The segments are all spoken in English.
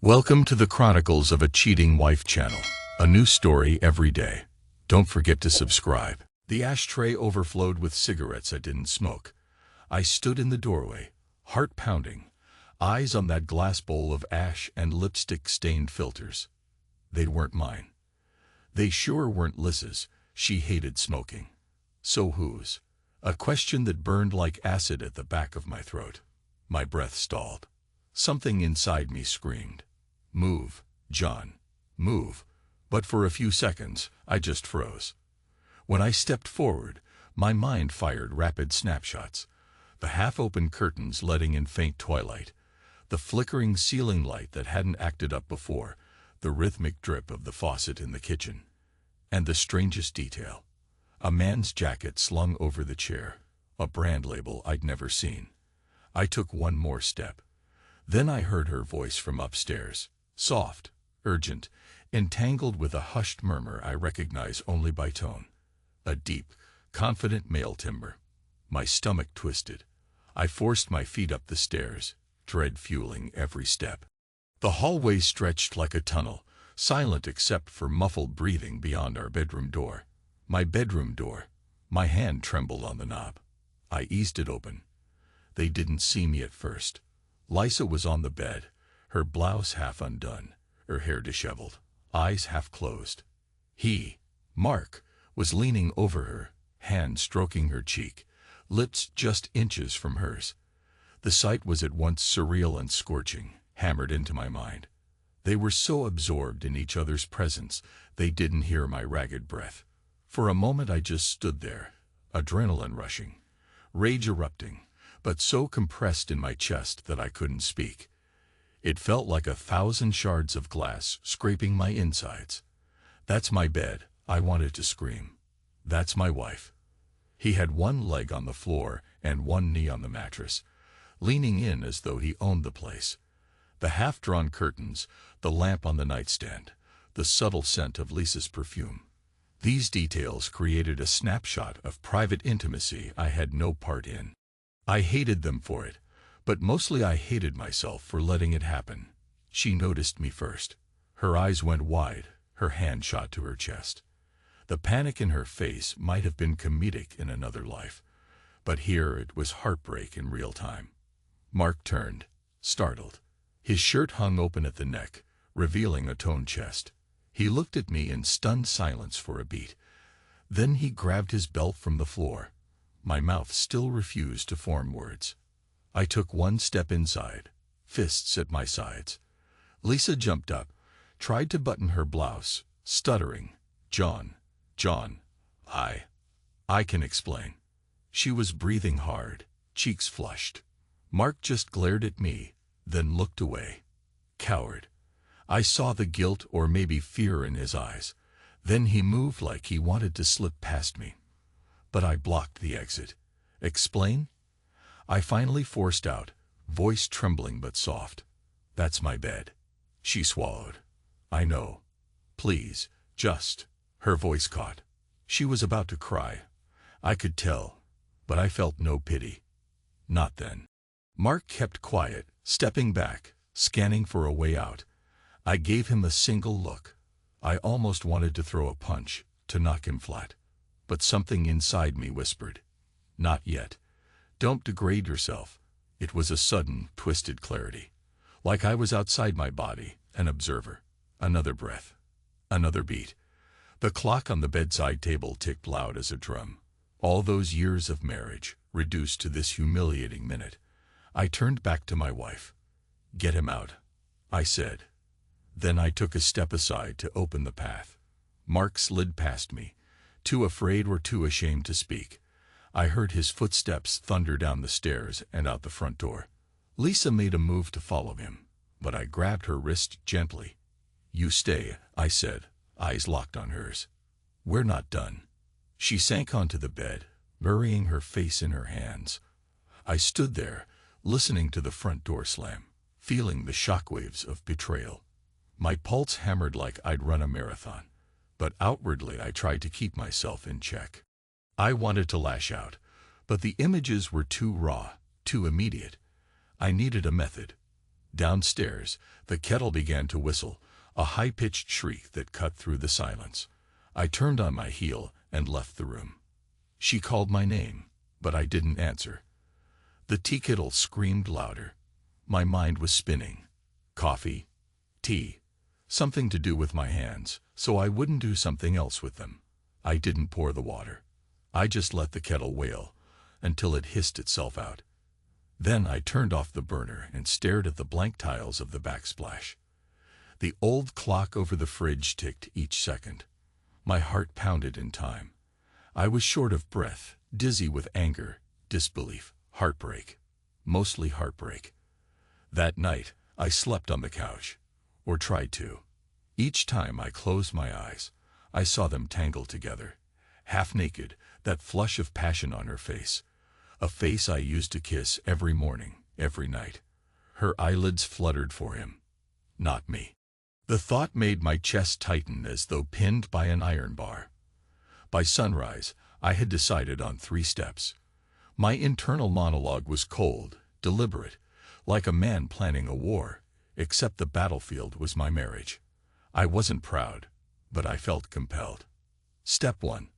Welcome to the Chronicles of a Cheating Wife channel. A new story every day. Don't forget to subscribe. The ashtray overflowed with cigarettes I didn't smoke. I stood in the doorway, heart pounding, eyes on that glass bowl of ash and lipstick-stained filters. They weren't mine. They sure weren't Liz's. She hated smoking. So whose? A question that burned like acid at the back of my throat. My breath stalled. Something inside me screamed, "Move, John, move." But for a few seconds, I just froze. When I stepped forward, my mind fired rapid snapshots. The half-open curtains letting in faint twilight, the flickering ceiling light that hadn't acted up before, the rhythmic drip of the faucet in the kitchen. And the strangest detail, a man's jacket slung over the chair, a brand label I'd never seen. I took one more step. Then I heard her voice from upstairs, soft, urgent, entangled with a hushed murmur I recognize only by tone. A deep, confident male timbre. My stomach twisted. I forced my feet up the stairs, dread fueling every step. The hallway stretched like a tunnel, silent except for muffled breathing beyond our bedroom door. My bedroom door. My hand trembled on the knob. I eased it open. They didn't see me at first. Lisa was on the bed, her blouse half undone, her hair disheveled, eyes half closed. He, Mark, was leaning over her, hand stroking her cheek, lips just inches from hers. The sight was at once surreal and scorching, hammered into my mind. They were so absorbed in each other's presence, they didn't hear my ragged breath. For a moment I just stood there, adrenaline rushing, rage erupting, but so compressed in my chest that I couldn't speak. It felt like 1,000 shards of glass scraping my insides. "That's my bed," I wanted to scream. "That's my wife." He had one leg on the floor and one knee on the mattress, leaning in as though he owned the place. The half-drawn curtains, the lamp on the nightstand, the subtle scent of Lisa's perfume. These details created a snapshot of private intimacy I had no part in. I hated them for it, but mostly I hated myself for letting it happen. She noticed me first. Her eyes went wide, her hand shot to her chest. The panic in her face might have been comedic in another life, but here it was heartbreak in real time. Mark turned, startled. His shirt hung open at the neck, revealing a toned chest. He looked at me in stunned silence for a beat. Then he grabbed his belt from the floor. My mouth still refused to form words. I took one step inside, fists at my sides. Lisa jumped up, tried to button her blouse, stuttering, John, I can explain." She was breathing hard, cheeks flushed. Mark just glared at me, then looked away. Coward. I saw the guilt or maybe fear in his eyes. Then he moved like he wanted to slip past me. But I blocked the exit. "Explain?" I finally forced out, voice trembling but soft. "That's my bed." She swallowed. "I know. Please, just..." Her voice caught. She was about to cry. I could tell, but I felt no pity. Not then. Mark kept quiet, stepping back, scanning for a way out. I gave him a single look. I almost wanted to throw a punch, to knock him flat. But something inside me whispered, "Not yet. Don't degrade yourself." It was a sudden, twisted clarity. Like I was outside my body, an observer. Another breath. Another beat. The clock on the bedside table ticked loud as a drum. All those years of marriage, reduced to this humiliating minute. I turned back to my wife. "Get him out," I said. Then I took a step aside to open the path. Mark slid past me, too afraid or too ashamed to speak. I heard his footsteps thunder down the stairs and out the front door. Lisa made a move to follow him, but I grabbed her wrist gently. "You stay," I said, eyes locked on hers. "We're not done." She sank onto the bed, burying her face in her hands. I stood there, listening to the front door slam, feeling the shockwaves of betrayal. My pulse hammered like I'd run a marathon, but outwardly I tried to keep myself in check. I wanted to lash out, but the images were too raw, too immediate. I needed a method. Downstairs, the kettle began to whistle, a high-pitched shriek that cut through the silence. I turned on my heel and left the room. She called my name, but I didn't answer. The tea kettle screamed louder. My mind was spinning. Coffee, tea, something to do with my hands, so I wouldn't do something else with them. I didn't pour the water. I just let the kettle wail until it hissed itself out. Then I turned off the burner and stared at the blank tiles of the backsplash. The old clock over the fridge ticked each second. My heart pounded in time. I was short of breath, dizzy with anger, disbelief, heartbreak. Mostly heartbreak. That night, I slept on the couch, or tried to. Each time I closed my eyes, I saw them tangled together. Half naked, that flush of passion on her face. A face I used to kiss every morning, every night. Her eyelids fluttered for him, not me. The thought made my chest tighten as though pinned by an iron bar. By sunrise, I had decided on 3 steps. My internal monologue was cold, deliberate, like a man planning a war, except the battlefield was my marriage. I wasn't proud, but I felt compelled. Step 1.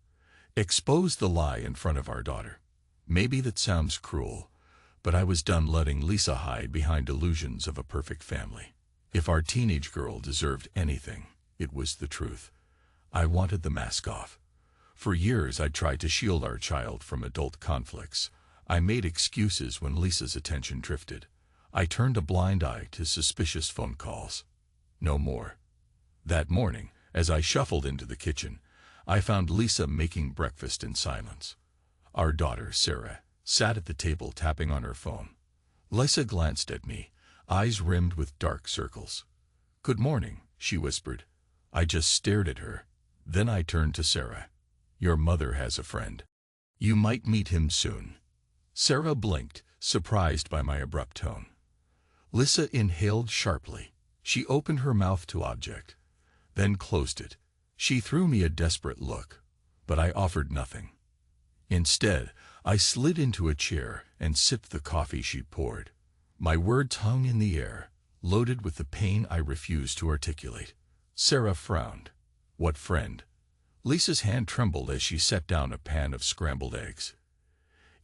Expose the lie in front of our daughter. Maybe that sounds cruel, but I was done letting Lisa hide behind illusions of a perfect family. If our teenage girl deserved anything, it was the truth. I wanted the mask off. For years I tried to shield our child from adult conflicts. I made excuses when Lisa's attention drifted. I turned a blind eye to suspicious phone calls. No more. That morning, as I shuffled into the kitchen, I found Lisa making breakfast in silence. Our daughter, Sarah, sat at the table tapping on her phone. Lisa glanced at me, eyes rimmed with dark circles. "Good morning," she whispered. I just stared at her. Then I turned to Sarah. "Your mother has a friend. You might meet him soon." Sarah blinked, surprised by my abrupt tone. Lisa inhaled sharply. She opened her mouth to object, then closed it. She threw me a desperate look, but I offered nothing. Instead, I slid into a chair and sipped the coffee she poured. My words hung in the air, loaded with the pain I refused to articulate. Sarah frowned. "What friend?" Lisa's hand trembled as she set down a pan of scrambled eggs.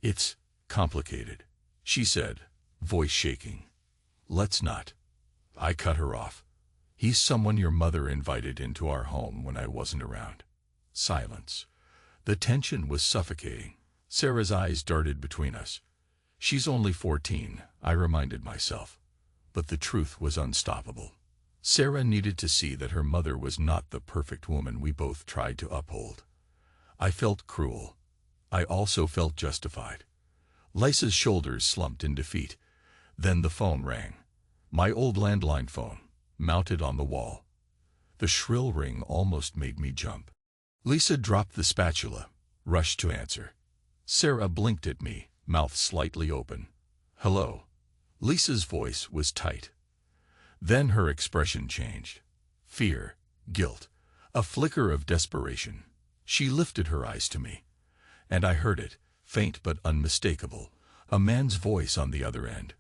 "It's complicated," she said, voice shaking. "Let's not." I cut her off. "He's someone your mother invited into our home when I wasn't around." Silence. The tension was suffocating. Sarah's eyes darted between us. "She's only 14, I reminded myself. But the truth was unstoppable. Sarah needed to see that her mother was not the perfect woman we both tried to uphold. I felt cruel. I also felt justified. Lisa's shoulders slumped in defeat. Then the phone rang. My old landline phone, mounted on the wall. The shrill ring almost made me jump. Lisa dropped the spatula, rushed to answer. Sarah blinked at me, mouth slightly open. "Hello." Lisa's voice was tight. Then her expression changed. Fear, guilt, a flicker of desperation. She lifted her eyes to me, and I heard it, faint but unmistakable, a man's voice on the other end.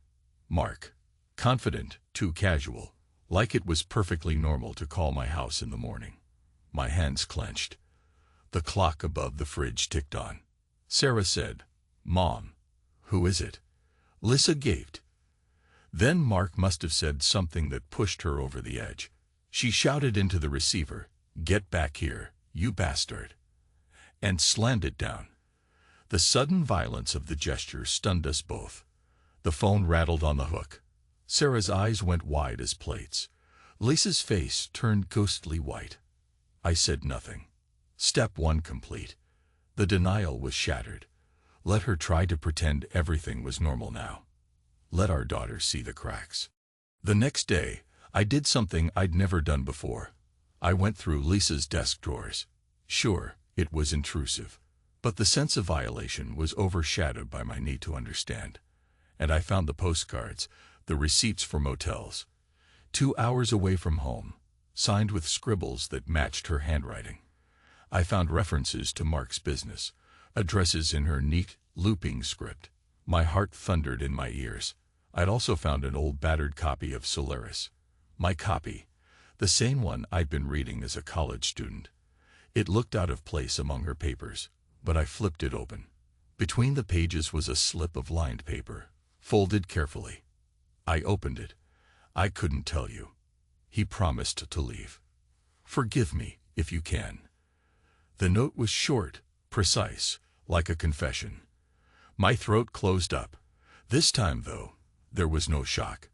"Mark." Confident, too casual, like it was perfectly normal to call my house in the morning. My hands clenched. The clock above the fridge ticked on. Sarah said, "Mom." "Who is it?" Lisa gaped. Then Mark must have said something that pushed her over the edge. She shouted into the receiver, "Get back here, you bastard," and slammed it down. The sudden violence of the gesture stunned us both. The phone rattled on the hook. Sarah's eyes went wide as plates. Lisa's face turned ghostly white. I said nothing. Step 1 complete. The denial was shattered. Let her try to pretend everything was normal now. Let our daughter see the cracks. The next day, I did something I'd never done before. I went through Lisa's desk drawers. Sure, it was intrusive, but the sense of violation was overshadowed by my need to understand. And I found the postcards, the receipts for motels. 2 hours away from home, signed with scribbles that matched her handwriting. I found references to Mark's business, addresses in her neat, looping script. My heart thundered in my ears. I'd also found an old battered copy of Solaris. My copy, the same one I'd been reading as a college student. It looked out of place among her papers, but I flipped it open. Between the pages was a slip of lined paper, folded carefully. I opened it. I couldn't tell you. He promised to leave. Forgive me, if you can. The note was short, precise, like a confession. My throat closed up. This time, though, there was no shock.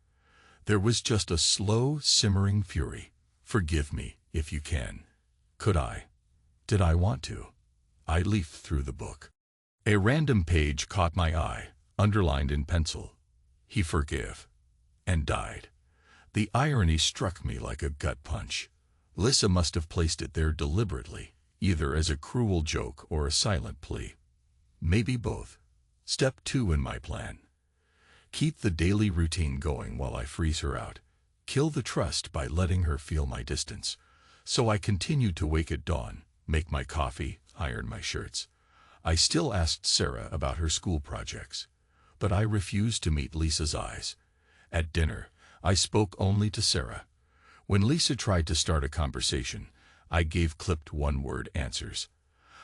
There was just a slow, simmering fury. Forgive me, if you can. Could I? Did I want to? I leafed through the book. A random page caught my eye, underlined in pencil. He forgave. And died. The irony struck me like a gut punch. Lisa must have placed it there deliberately, either as a cruel joke or a silent plea. Maybe both. Step 2 in my plan. Keep the daily routine going while I freeze her out. Kill the trust by letting her feel my distance. So I continued to wake at dawn, make my coffee, iron my shirts. I still asked Sarah about her school projects, but I refused to meet Lisa's eyes. At dinner, I spoke only to Sarah. When Lisa tried to start a conversation, I gave clipped one-word answers.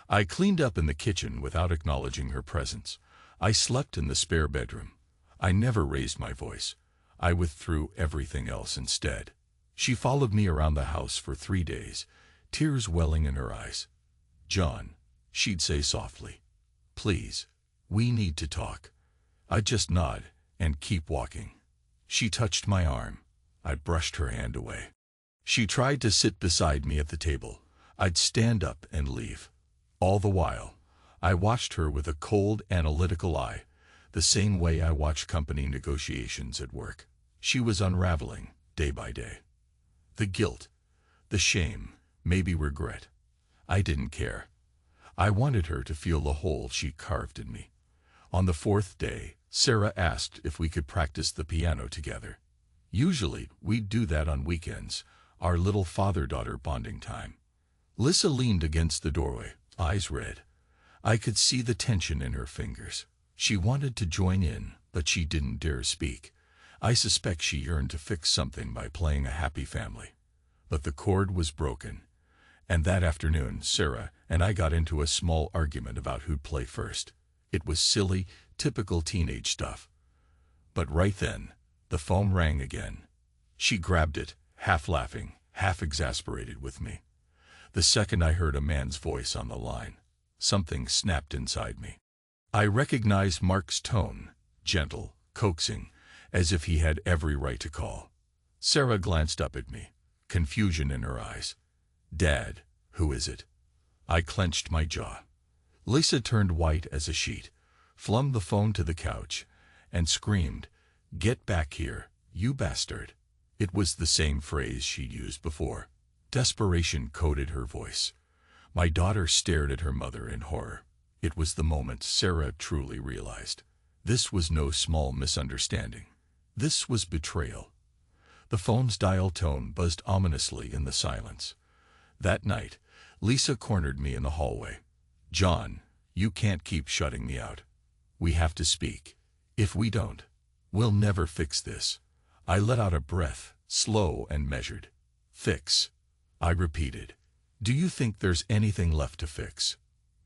I cleaned up in the kitchen without acknowledging her presence. I slept in the spare bedroom. I never raised my voice. I withdrew everything else instead. She followed me around the house for 3 days, tears welling in her eyes. "John," she'd say softly, "please, we need to talk." I'd just nod and keep walking. She touched my arm. I brushed her hand away. She tried to sit beside me at the table. I'd stand up and leave. All the while, I watched her with a cold, analytical eye, the same way I watch company negotiations at work. She was unraveling, day by day. The guilt, the shame, maybe regret. I didn't care. I wanted her to feel the hole she carved in me. On the 4th day, Sarah asked if we could practice the piano together. Usually, we'd do that on weekends, our little father-daughter bonding time. Lisa leaned against the doorway, eyes red. I could see the tension in her fingers. She wanted to join in, but she didn't dare speak. I suspect she yearned to fix something by playing a happy family. But the chord was broken. And that afternoon, Sarah and I got into a small argument about who'd play first. It was silly, typical teenage stuff. But right then, the phone rang again. She grabbed it, half laughing, half exasperated with me. The second I heard a man's voice on the line, something snapped inside me. I recognized Mark's tone, gentle, coaxing, as if he had every right to call. Sarah glanced up at me, confusion in her eyes. "Dad, who is it?" I clenched my jaw. Lisa turned white as a sheet, flung the phone to the couch, and screamed, "Get back here, you bastard." It was the same phrase she'd used before. Desperation coated her voice. My daughter stared at her mother in horror. It was the moment Sarah truly realized. This was no small misunderstanding. This was betrayal. The phone's dial tone buzzed ominously in the silence. That night, Lisa cornered me in the hallway. "John, you can't keep shutting me out. We have to speak. If we don't, we'll never fix this." I let out a breath, slow and measured. "Fix," I repeated. "Do you think there's anything left to fix?"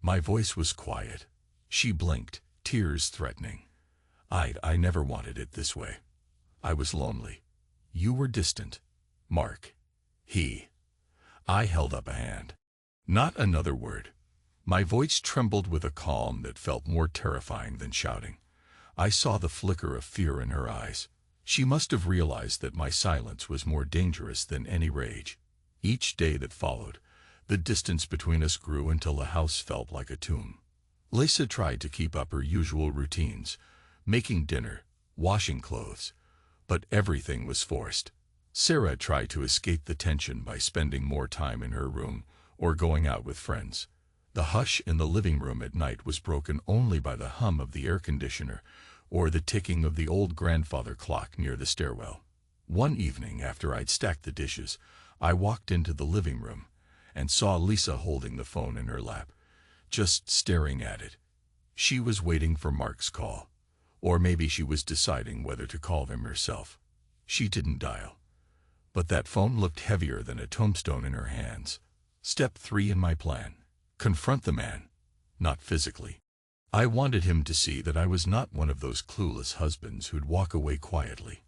My voice was quiet. She blinked, tears threatening. I never wanted it this way. I was lonely. You were distant. Mark. I held up a hand. Not another word. My voice trembled with a calm that felt more terrifying than shouting. I saw the flicker of fear in her eyes. She must have realized that my silence was more dangerous than any rage. Each day that followed, the distance between us grew until the house felt like a tomb. Lisa tried to keep up her usual routines, making dinner, washing clothes, but everything was forced. Sarah tried to escape the tension by spending more time in her room or going out with friends. The hush in the living room at night was broken only by the hum of the air conditioner or the ticking of the old grandfather clock near the stairwell. One evening after I'd stacked the dishes, I walked into the living room and saw Lisa holding the phone in her lap, just staring at it. She was waiting for Mark's call. Or maybe she was deciding whether to call him herself. She didn't dial. But that phone looked heavier than a tombstone in her hands. Step 3 in my plan. Confront the man. Not physically. I wanted him to see that I was not one of those clueless husbands who'd walk away quietly.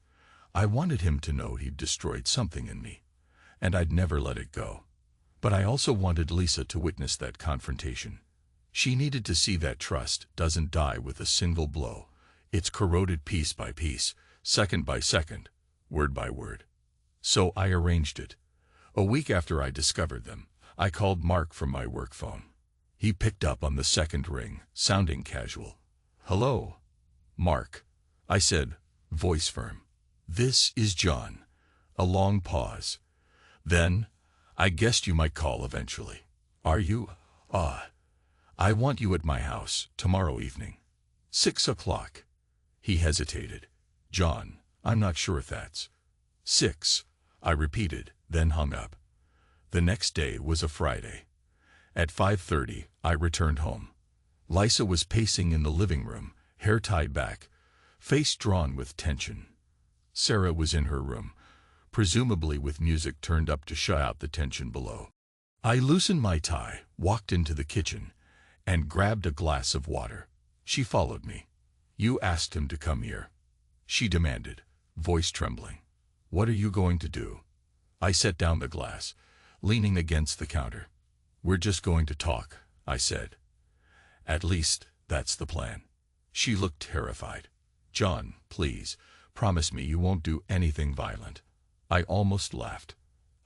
I wanted him to know he'd destroyed something in me, and I'd never let it go. But I also wanted Lisa to witness that confrontation. She needed to see that trust doesn't die with a single blow. It's corroded piece by piece, second by second, word by word. So I arranged it. A week after I discovered them, I called Mark from my work phone. He picked up on the second ring, sounding casual. "Hello, Mark," I said, voice firm. "This is John." A long pause. Then, "I guessed you might call eventually. Are you? I want you at my house tomorrow evening. 6 o'clock. He hesitated. "John, I'm not sure if that's 6, I repeated, then hung up. The next day was a Friday. At 5:30, I returned home. Lisa was pacing in the living room, hair tied back, face drawn with tension. Sarah was in her room, presumably with music turned up to shut out the tension below. I loosened my tie, walked into the kitchen, and grabbed a glass of water. She followed me. "You asked him to come here," she demanded, voice trembling. "What are you going to do?" I set down the glass, leaning against the counter. "We're just going to talk," I said. "At least, that's the plan." She looked terrified. "John, please, promise me you won't do anything violent." I almost laughed.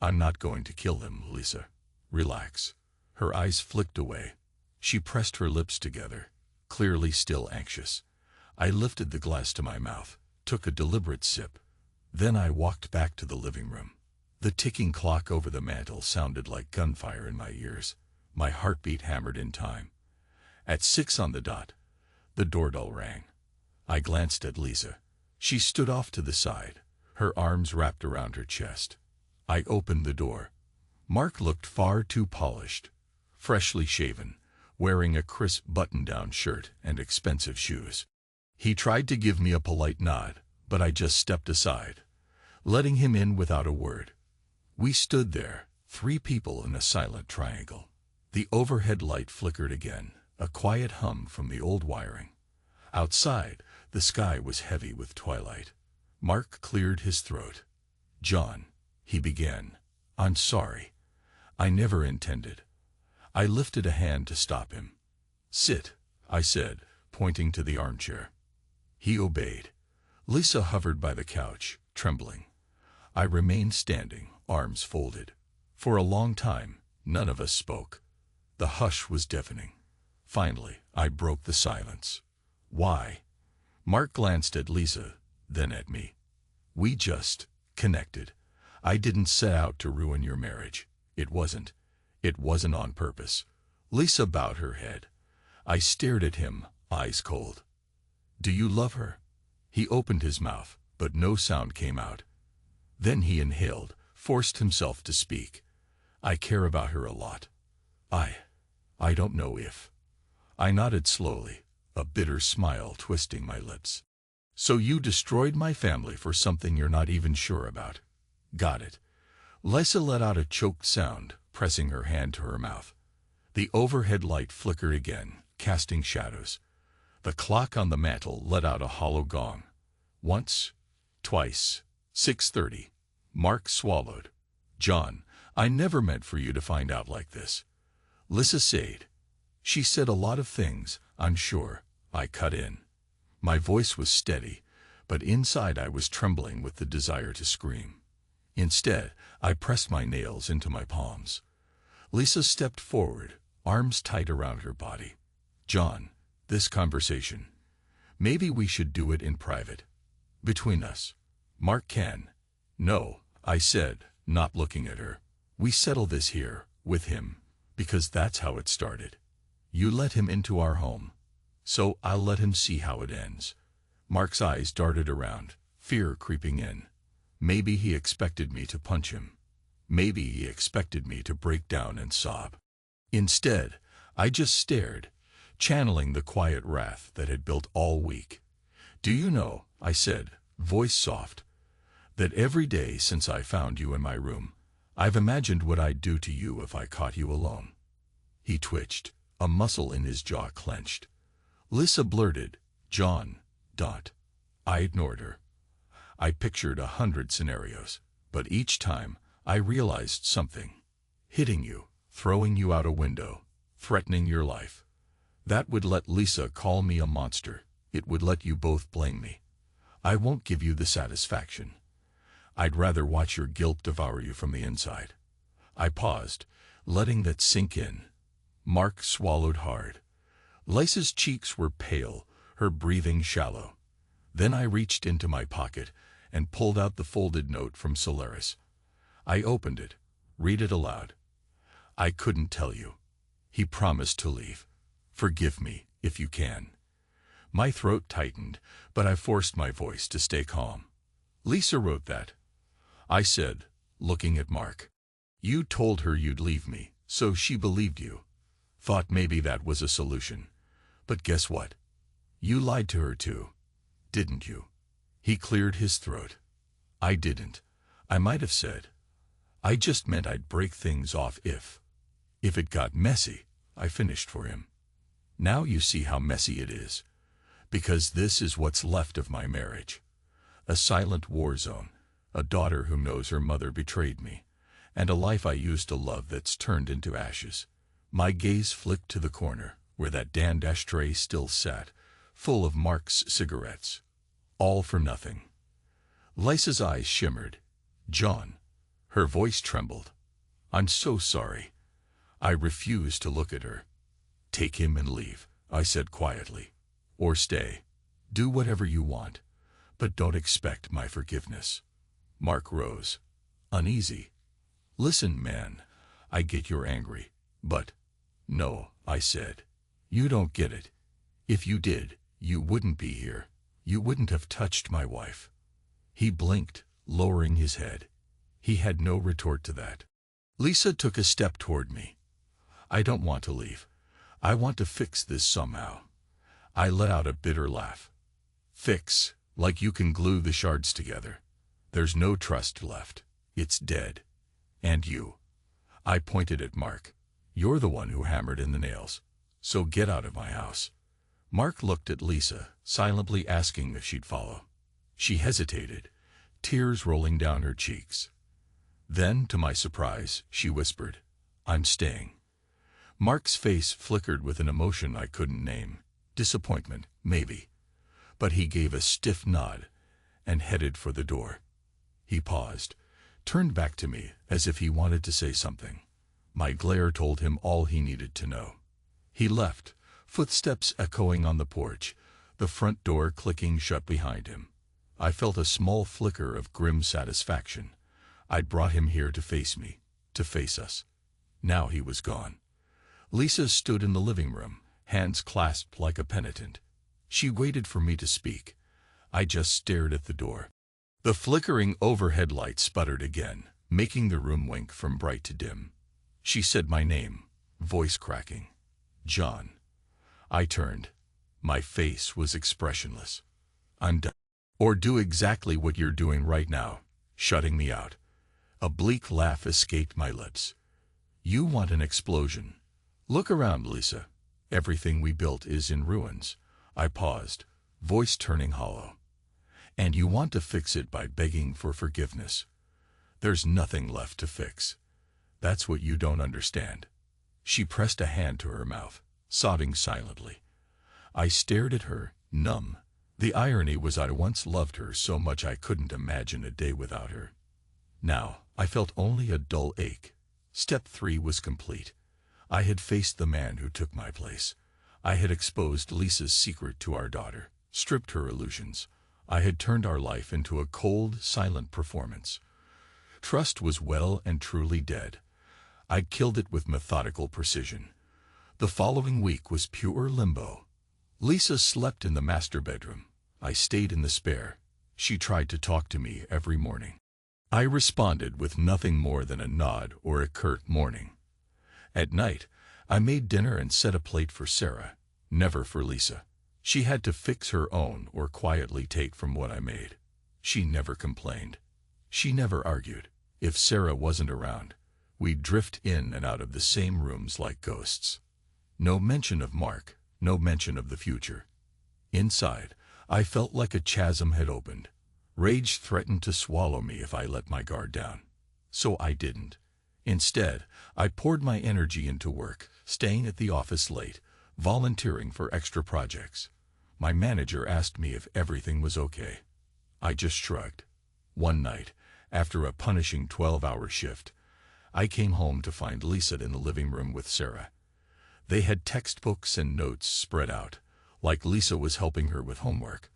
"I'm not going to kill him, Lisa. Relax." Her eyes flicked away. She pressed her lips together, clearly still anxious. I lifted the glass to my mouth, took a deliberate sip. Then I walked back to the living room. The ticking clock over the mantel sounded like gunfire in my ears. My heartbeat hammered in time. At 6 on the dot, the doorbell rang. I glanced at Lisa. She stood off to the side, her arms wrapped around her chest. I opened the door. Mark looked far too polished, freshly shaven, wearing a crisp button-down shirt and expensive shoes. He tried to give me a polite nod, but I just stepped aside, letting him in without a word. We stood there, 3 people in a silent triangle. The overhead light flickered again, a quiet hum from the old wiring. Outside, the sky was heavy with twilight. Mark cleared his throat. "John," he began, "I'm sorry. I never intended." I lifted a hand to stop him. "Sit," I said, pointing to the armchair. He obeyed. Lisa hovered by the couch, trembling. I remained standing, arms folded. For a long time, none of us spoke. The hush was deafening. Finally, I broke the silence. "Why?" Mark glanced at Lisa, then at me. "We just connected. I didn't set out to ruin your marriage. It wasn't on purpose." Lisa bowed her head. I stared at him, eyes cold. "Do you love her?" He opened his mouth, but no sound came out. Then he inhaled, forced himself to speak. "I care about her a lot. I don't know if." I nodded slowly, a bitter smile twisting my lips. "So you destroyed my family for something you're not even sure about." "Got it." Lisa let out a choked sound, pressing her hand to her mouth. The overhead light flickered again, casting shadows. The clock on the mantel let out a hollow gong. Once, twice, 6:30. Mark swallowed. "John, I never meant for you to find out like this." Lisa said. "She said a lot of things, I'm sure." I cut in. My voice was steady, but inside I was trembling with the desire to scream. Instead, I pressed my nails into my palms. Lisa stepped forward, arms tight around her body. "John, this conversation, maybe we should do it in private. Between us. Mark can." "No," I said, not looking at her. "We settle this here, with him, because that's how it started. You let him into our home, so I'll let him see how it ends." Mark's eyes darted around, fear creeping in. Maybe he expected me to punch him. Maybe he expected me to break down and sob. Instead, I just stared, channeling the quiet wrath that had built all week. Do you know, I said, voice soft, that every day since I found you in my room, I've imagined what I'd do to you if I caught you alone. He twitched, a muscle in his jaw clenched. Lisa blurted, John, don't. I ignored her. I pictured 100 scenarios, but each time I realized something. Hitting you, throwing you out a window, threatening your life. That would let Lisa call me a monster. It would let you both blame me. I won't give you the satisfaction. I'd rather watch your guilt devour you from the inside. I paused, letting that sink in. Mark swallowed hard. Lisa's cheeks were pale, her breathing shallow. Then I reached into my pocket and pulled out the folded note from Solaris. I opened it. Read it aloud. I couldn't tell you. He promised to leave. Forgive me, if you can. My throat tightened, but I forced my voice to stay calm. Lisa wrote that. I said, looking at Mark. You told her you'd leave me, so she believed you. Thought maybe that was a solution. But guess what? You lied to her too. Didn't you? He cleared his throat. I didn't. I might have said. I just meant I'd break things off if it got messy. I finished for him. Now you see how messy it is. Because this is what's left of my marriage. A silent war zone, a daughter who knows her mother betrayed me, and a life I used to love that's turned into ashes. My gaze flicked to the corner, where that damned ashtray still sat, full of Mark's cigarettes. All for nothing. Lisa's eyes shimmered. John. Her voice trembled. I'm so sorry. I refused to look at her. Take him and leave, I said quietly. Or stay. Do whatever you want. But don't expect my forgiveness. Mark rose. Uneasy. Listen, man. I get you're angry. But... No, I said. You don't get it. If you did, you wouldn't be here. You wouldn't have touched my wife. He blinked, lowering his head. He had no retort to that. Lisa took a step toward me. I don't want to leave. I want to fix this somehow. I let out a bitter laugh. Fix, like you can glue the shards together. There's no trust left. It's dead. And you. I pointed at Mark. You're the one who hammered in the nails. So get out of my house. Mark looked at Lisa, silently asking if she'd follow. She hesitated, tears rolling down her cheeks. Then, to my surprise, she whispered, I'm staying. Mark's face flickered with an emotion I couldn't name. Disappointment, maybe. But he gave a stiff nod and headed for the door. He paused, turned back to me as if he wanted to say something. My glare told him all he needed to know. He left, footsteps echoing on the porch, the front door clicking shut behind him. I felt a small flicker of grim satisfaction. I'd brought him here to face me, to face us. Now he was gone. Lisa stood in the living room, hands clasped like a penitent. She waited for me to speak. I just stared at the door. The flickering overhead light sputtered again, making the room wink from bright to dim. She said my name, voice cracking. John. I turned. My face was expressionless. I'm done. Or do exactly what you're doing right now, shutting me out. A bleak laugh escaped my lips. You want an explosion. Look around, Lisa. Everything we built is in ruins. I paused, voice turning hollow. And you want to fix it by begging for forgiveness. There's nothing left to fix. That's what you don't understand. She pressed a hand to her mouth, sobbing silently. I stared at her, numb. The irony was I once loved her so much I couldn't imagine a day without her. Now, I felt only a dull ache. Step 3 was complete. I had faced the man who took my place. I had exposed Lisa's secret to our daughter, stripped her illusions. I had turned our life into a cold, silent performance. Trust was well and truly dead. I'd killed it with methodical precision. The following week was pure limbo. Lisa slept in the master bedroom. I stayed in the spare. She tried to talk to me every morning. I responded with nothing more than a nod or a curt morning. At night, I made dinner and set a plate for Sarah, never for Lisa. She had to fix her own or quietly take from what I made. She never complained. She never argued. If Sarah wasn't around, we'd drift in and out of the same rooms like ghosts. No mention of Mark, no mention of the future. Inside, I felt like a chasm had opened. Rage threatened to swallow me if I let my guard down. So I didn't. Instead, I poured my energy into work, staying at the office late, volunteering for extra projects. My manager asked me if everything was okay. I just shrugged. One night, after a punishing 12-hour shift, I came home to find Lisa in the living room with Sarah. They had textbooks and notes spread out, like Lisa was helping her with homework.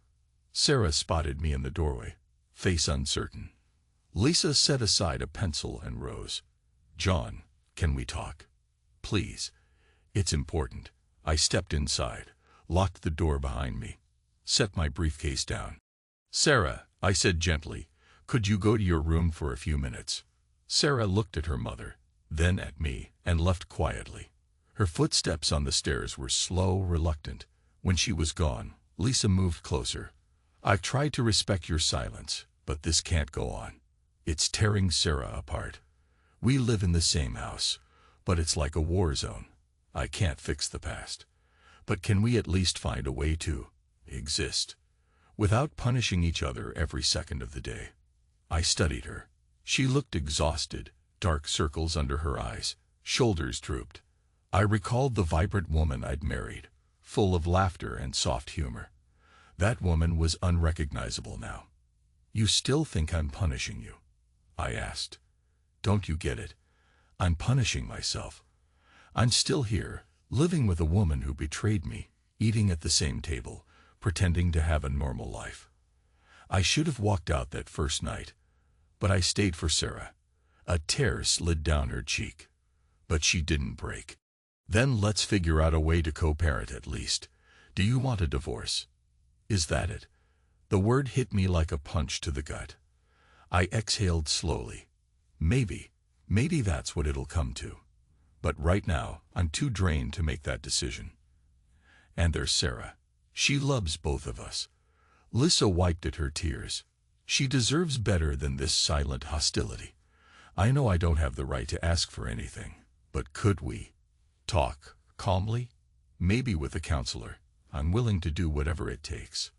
Sarah spotted me in the doorway, face uncertain. Lisa set aside a pencil and rose. "John, can we talk? Please. It's important." I stepped inside, locked the door behind me, set my briefcase down. "Sarah," I said gently, "could you go to your room for a few minutes?" Sarah looked at her mother, then at me, and left quietly. Her footsteps on the stairs were slow, reluctant. When she was gone, Lisa moved closer. "I've tried to respect your silence, but this can't go on. It's tearing Sarah apart. We live in the same house, but it's like a war zone. I can't fix the past. But can we at least find a way to exist without punishing each other every second of the day?" I studied her. She looked exhausted, dark circles under her eyes, shoulders drooped. I recalled the vibrant woman I'd married, full of laughter and soft humor. That woman was unrecognizable now. "You still think I'm punishing you?" I asked. "Don't you get it? I'm punishing myself. I'm still here, living with a woman who betrayed me, eating at the same table, pretending to have a normal life. I should have walked out that first night, but I stayed for Sarah." A tear slid down her cheek, but she didn't break. "Then let's figure out a way to co-parent at least. Do you want a divorce? Is that it?" The word hit me like a punch to the gut. I exhaled slowly. Maybe that's what it'll come to. But right now, I'm too drained to make that decision. And there's Sarah. She loves both of us. Lisa wiped at her tears. She deserves better than this silent hostility. I know I don't have the right to ask for anything, but could we talk calmly? Maybe with a counselor. I'm willing to do whatever it takes.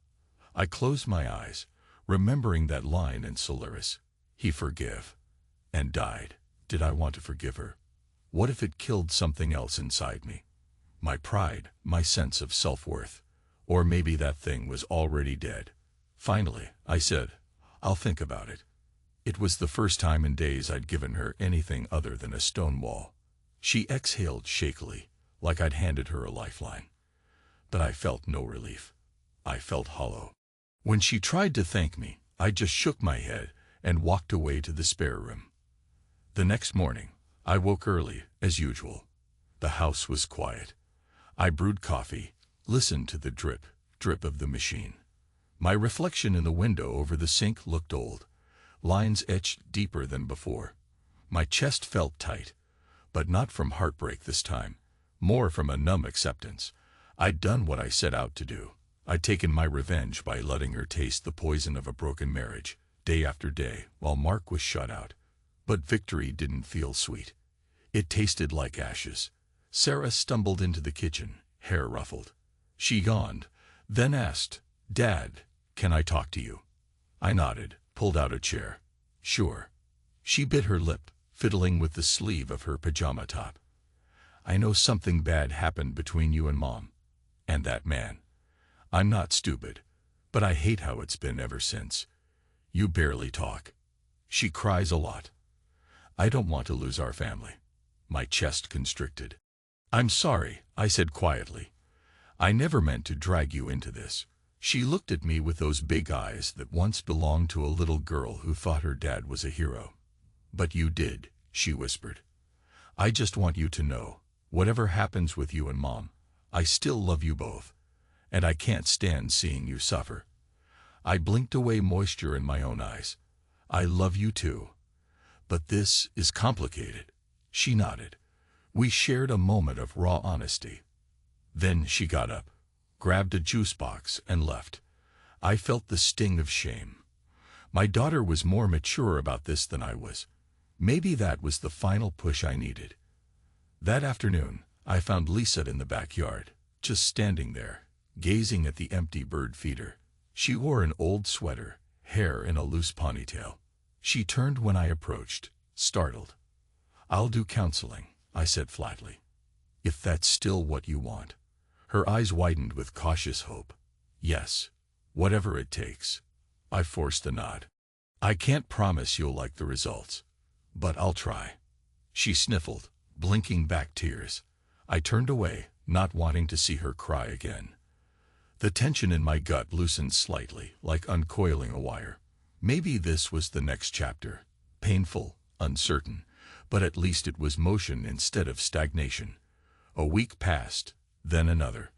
I closed my eyes, remembering that line in Solaris. He forgive. And died. Did I want to forgive her? What if it killed something else inside me? My pride, my sense of self-worth. Or maybe that thing was already dead. Finally, I said, "I'll think about it." It was the first time in days I'd given her anything other than a stone wall. She exhaled shakily, like I'd handed her a lifeline. But I felt no relief. I felt hollow. When she tried to thank me, I just shook my head and walked away to the spare room. The next morning, I woke early, as usual. The house was quiet. I brewed coffee, listened to the drip, drip of the machine. My reflection in the window over the sink looked old, lines etched deeper than before. My chest felt tight, but not from heartbreak this time, more from a numb acceptance. I'd done what I set out to do. I'd taken my revenge by letting her taste the poison of a broken marriage, day after day, while Mark was shut out. But victory didn't feel sweet. It tasted like ashes. Sarah stumbled into the kitchen, hair ruffled. She yawned, then asked, "Dad, can I talk to you?" I nodded, pulled out a chair. "Sure." She bit her lip, fiddling with the sleeve of her pajama top. "I know something bad happened between you and Mom. And that man. I'm not stupid, but I hate how it's been ever since. You barely talk. She cries a lot. I don't want to lose our family." My chest constricted. "I'm sorry," I said quietly. "I never meant to drag you into this." She looked at me with those big eyes that once belonged to a little girl who thought her dad was a hero. "But you did," she whispered. "I just want you to know, whatever happens with you and Mom, I still love you both, and I can't stand seeing you suffer." I blinked away moisture in my own eyes. "I love you too. But this is complicated." She nodded. We shared a moment of raw honesty. Then she got up. grabbed a juice box, and left. I felt the sting of shame. My daughter was more mature about this than I was. Maybe that was the final push I needed. That afternoon, I found Lisa in the backyard, just standing there, gazing at the empty bird feeder. She wore an old sweater, hair in a loose ponytail. She turned when I approached, startled. "I'll do counseling," I said flatly. "If that's still what you want." Her eyes widened with cautious hope. "Yes, whatever it takes." I forced a nod. "I can't promise you'll like the results, but I'll try." She sniffled, blinking back tears. I turned away, not wanting to see her cry again. The tension in my gut loosened slightly, like uncoiling a wire. Maybe this was the next chapter. Painful, uncertain, but at least it was motion instead of stagnation. A week passed, then another.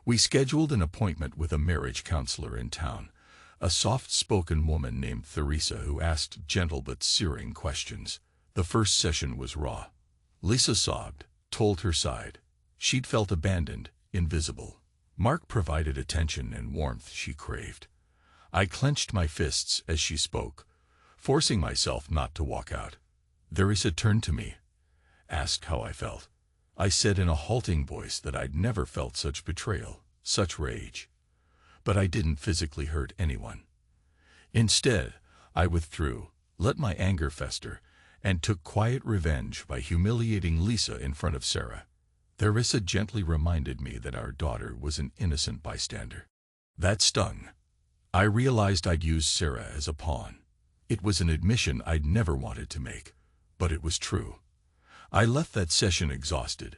We scheduled an appointment with a marriage counselor in town, a soft-spoken woman named Theresa who asked gentle but searing questions. The first session was raw. Lisa sobbed, told her side. She'd felt abandoned, invisible. Mark provided attention and warmth she craved. I clenched my fists as she spoke, forcing myself not to walk out. Theresa turned to me, asked how I felt. I said in a halting voice that I'd never felt such betrayal, such rage. But I didn't physically hurt anyone. Instead, I withdrew, let my anger fester, and took quiet revenge by humiliating Lisa in front of Sarah. Theresa gently reminded me that our daughter was an innocent bystander. That stung. I realized I'd used Sarah as a pawn. It was an admission I'd never wanted to make, but it was true. I left that session exhausted,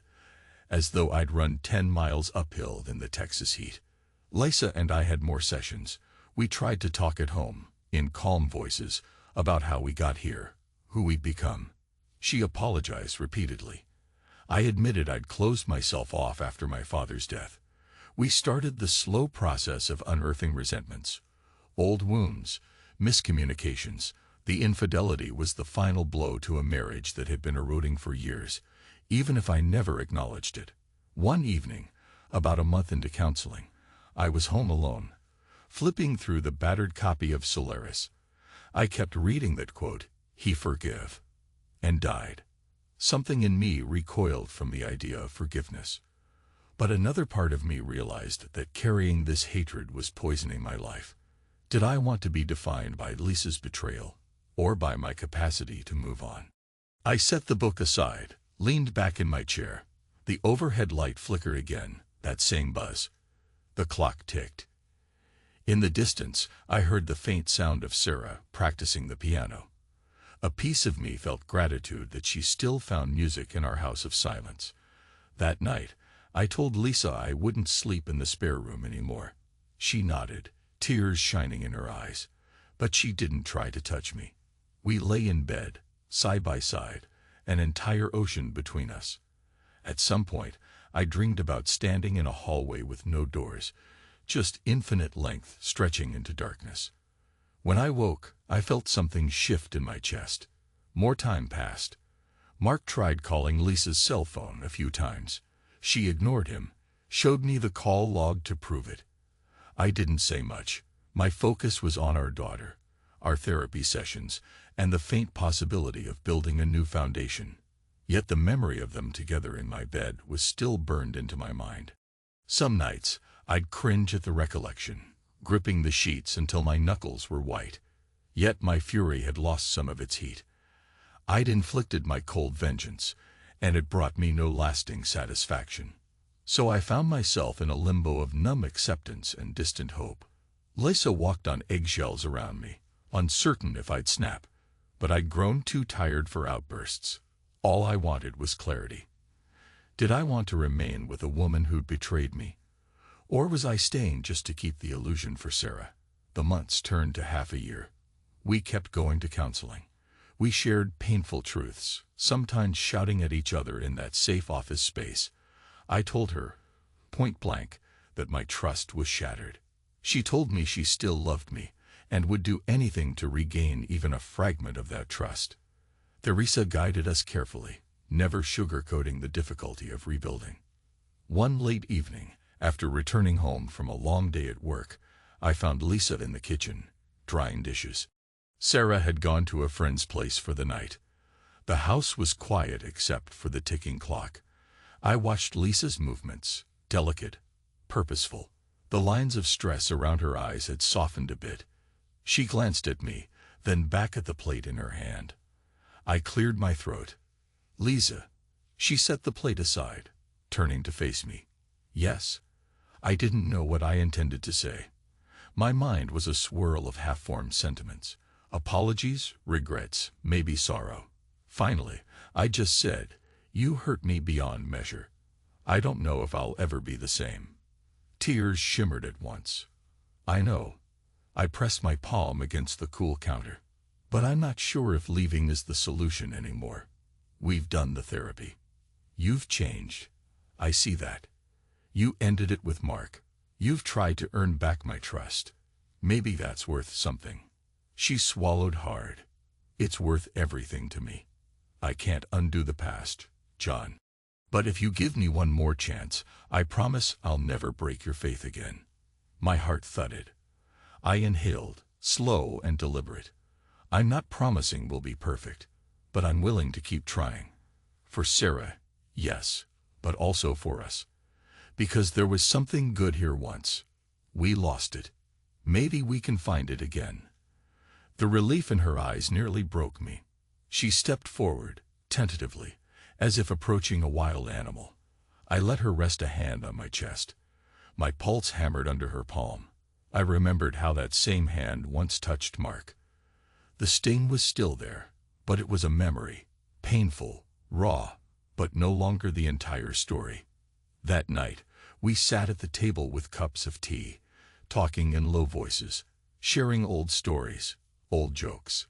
as though I'd run 10 miles uphill in the Texas heat. Lisa and I had more sessions. We tried to talk at home, in calm voices, about how we got here, who we'd become. She apologized repeatedly. I admitted I'd closed myself off after my father's death. We started the slow process of unearthing resentments. Old wounds, miscommunications. The infidelity was the final blow to a marriage that had been eroding for years, even if I never acknowledged it. One evening, about a month into counseling, I was home alone, flipping through the battered copy of Solaris. I kept reading that quote, "He forgive," and died. Something in me recoiled from the idea of forgiveness. But another part of me realized that carrying this hatred was poisoning my life. Did I want to be defined by Lisa's betrayal, or by my capacity to move on? I set the book aside, leaned back in my chair. The overhead light flickered again, that same buzz. The clock ticked. In the distance, I heard the faint sound of Sarah practicing the piano. A piece of me felt gratitude that she still found music in our house of silence. That night, I told Lisa I wouldn't sleep in the spare room anymore. She nodded, tears shining in her eyes, but she didn't try to touch me. We lay in bed, side by side, an entire ocean between us. At some point, I dreamed about standing in a hallway with no doors, just infinite length stretching into darkness. When I woke, I felt something shift in my chest. More time passed. Mark tried calling Lisa's cell phone a few times. She ignored him, showed me the call log to prove it. I didn't say much. My focus was on our daughter, our therapy sessions, and the faint possibility of building a new foundation. Yet the memory of them together in my bed was still burned into my mind. Some nights, I'd cringe at the recollection, gripping the sheets until my knuckles were white. Yet my fury had lost some of its heat. I'd inflicted my cold vengeance, and it brought me no lasting satisfaction. So I found myself in a limbo of numb acceptance and distant hope. Lisa walked on eggshells around me, uncertain if I'd snap, but I'd grown too tired for outbursts. All I wanted was clarity. Did I want to remain with a woman who'd betrayed me? Or was I staying just to keep the illusion for Sarah? The months turned to half a year. We kept going to counseling. We shared painful truths, sometimes shouting at each other in that safe office space. I told her, point blank, that my trust was shattered. She told me she still loved me and would do anything to regain even a fragment of that trust. Theresa guided us carefully, never sugarcoating the difficulty of rebuilding. One late evening, After returning home from a long day at work, I found Lisa in the kitchen, drying dishes. Sarah had gone to a friend's place for the night. The house was quiet except for the ticking clock. I watched Lisa's movements, delicate, purposeful. The lines of stress around her eyes had softened a bit. She glanced at me, then back at the plate in her hand. I cleared my throat. "Lisa." She set the plate aside, turning to face me. "Yes." I didn't know what I intended to say. My mind was a swirl of half-formed sentiments. Apologies, regrets, maybe sorrow. Finally, I just said, "You hurt me beyond measure. I don't know if I'll ever be the same." Tears shimmered at once. "I know." I pressed my palm against the cool counter. "But I'm not sure if leaving is the solution anymore. We've done the therapy. You've changed. I see that. You ended it with Mark. You've tried to earn back my trust. Maybe that's worth something." She swallowed hard. "It's worth everything to me. I can't undo the past, John. But if you give me one more chance, I promise I'll never break your faith again." My heart thudded. I inhaled, slow and deliberate. "I'm not promising we'll be perfect, but I'm willing to keep trying. For Sarah, yes, but also for us. Because there was something good here once. We lost it. Maybe we can find it again." The relief in her eyes nearly broke me. She stepped forward, tentatively, as if approaching a wild animal. I let her rest a hand on my chest. My pulse hammered under her palm. I remembered how that same hand once touched Mark. The sting was still there, but it was a memory, painful, raw, but no longer the entire story. That night, we sat at the table with cups of tea, talking in low voices, sharing old stories, old jokes.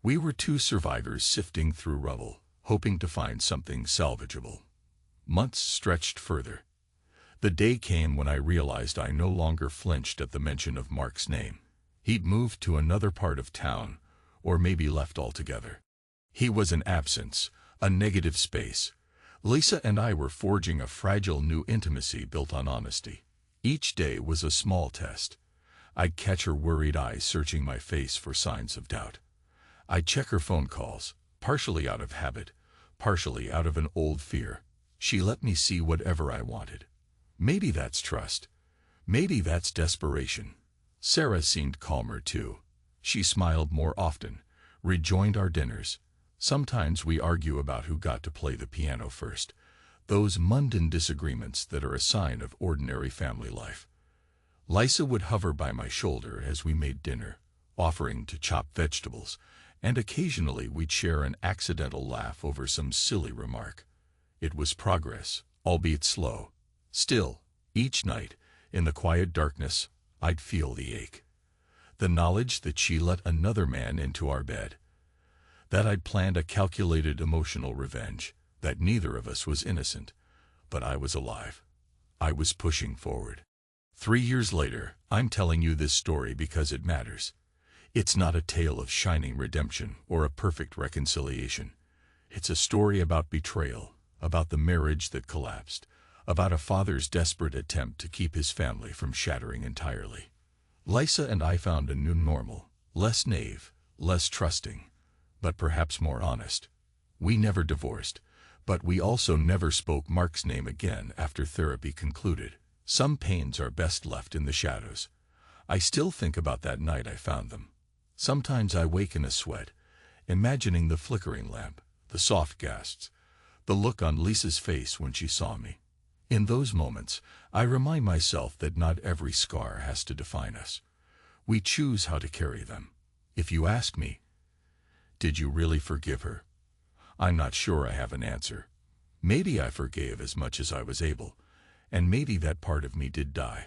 We were two survivors sifting through rubble, hoping to find something salvageable. Months stretched further. The day came when I realized I no longer flinched at the mention of Mark's name. He'd moved to another part of town, or maybe left altogether. He was an absence, a negative space. Lisa and I were forging a fragile new intimacy built on honesty. Each day was a small test. I'd catch her worried eyes searching my face for signs of doubt. I'd check her phone calls, partially out of habit, partially out of an old fear. She let me see whatever I wanted. Maybe that's trust. Maybe that's desperation. Sarah seemed calmer too. She smiled more often, rejoined our dinners. Sometimes we argue about who got to play the piano first. Those mundane disagreements that are a sign of ordinary family life. Lisa would hover by my shoulder as we made dinner, offering to chop vegetables, and occasionally we'd share an accidental laugh over some silly remark. It was progress, albeit slow. Still, each night, in the quiet darkness, I'd feel the ache. The knowledge that she let another man into our bed. That I'd planned a calculated emotional revenge, that neither of us was innocent, but I was alive. I was pushing forward. 3 years later, I'm telling you this story because it matters. It's not a tale of shining redemption or a perfect reconciliation. It's a story about betrayal, about the marriage that collapsed, about a father's desperate attempt to keep his family from shattering entirely. Lisa and I found a new normal, less naive, less trusting, but perhaps more honest. We never divorced, but we also never spoke Mark's name again after therapy concluded. Some pains are best left in the shadows. I still think about that night I found them. Sometimes I wake in a sweat, imagining the flickering lamp, the soft gasps, the look on Lisa's face when she saw me. In those moments, I remind myself that not every scar has to define us. We choose how to carry them. If you ask me, did you really forgive her? I'm not sure I have an answer. Maybe I forgave as much as I was able, and maybe that part of me did die,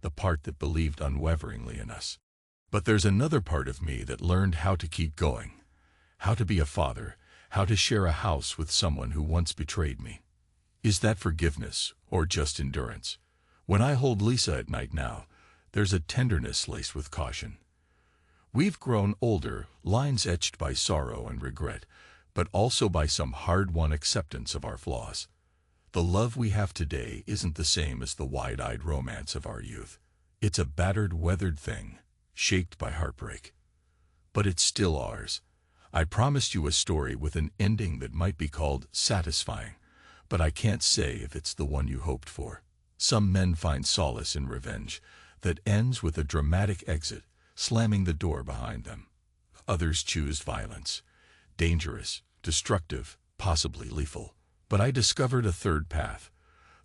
the part that believed unwaveringly in us. But there's another part of me that learned how to keep going, how to be a father, how to share a house with someone who once betrayed me. Is that forgiveness or just endurance? When I hold Lisa at night now, there's a tenderness laced with caution. We've grown older, lines etched by sorrow and regret, but also by some hard-won acceptance of our flaws. The love we have today isn't the same as the wide-eyed romance of our youth. It's a battered, weathered thing, shaped by heartbreak. But it's still ours. I promised you a story with an ending that might be called satisfying, but I can't say if it's the one you hoped for. Some men find solace in revenge that ends with a dramatic exit, slamming the door behind them. Others choose violence, dangerous, destructive, possibly lethal. But I discovered a third path,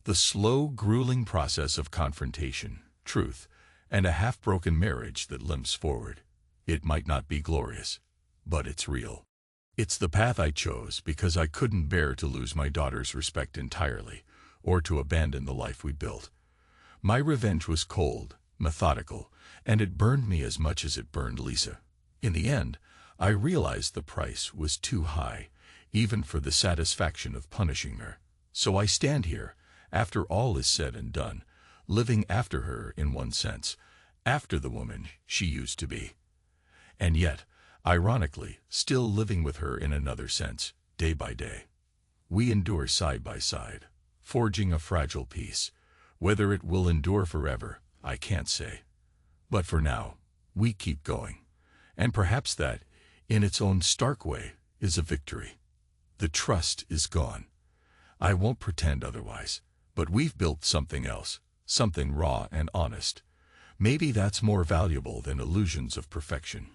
the slow, grueling process of confrontation, truth, and a half-broken marriage that limps forward. It might not be glorious, but it's real. It's the path I chose because I couldn't bear to lose my daughter's respect entirely, or to abandon the life we built. My revenge was cold, methodical, and it burned me as much as it burned Lisa. In the end, I realized the price was too high, even for the satisfaction of punishing her. So I stand here, after all is said and done, living after her in one sense, after the woman she used to be. And yet, ironically, still living with her in another sense, day by day. We endure side by side, forging a fragile peace. Whether it will endure forever, I can't say. But for now, we keep going. And perhaps that, in its own stark way, is a victory. The trust is gone. I won't pretend otherwise, but we've built something else, something raw and honest. Maybe that's more valuable than illusions of perfection.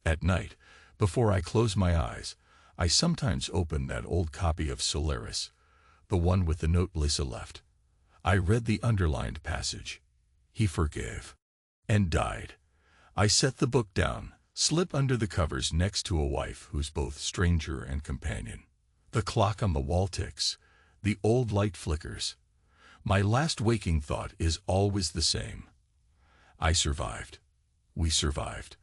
At night, before I close my eyes, I sometimes open that old copy of Solaris, the one with the note Lisa left. I read the underlined passage. He forgave and died. I set the book down, slip under the covers next to a wife who's both stranger and companion. The clock on the wall ticks. The old light flickers. My last waking thought is always the same. I survived. We survived.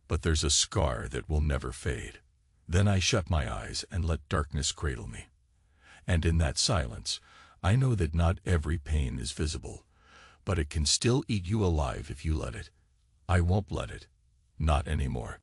But there's a scar that will never fade. Then I shut my eyes and let darkness cradle me. And in that silence, I know that not every pain is visible, but it can still eat you alive if you let it. I won't let it. Not anymore.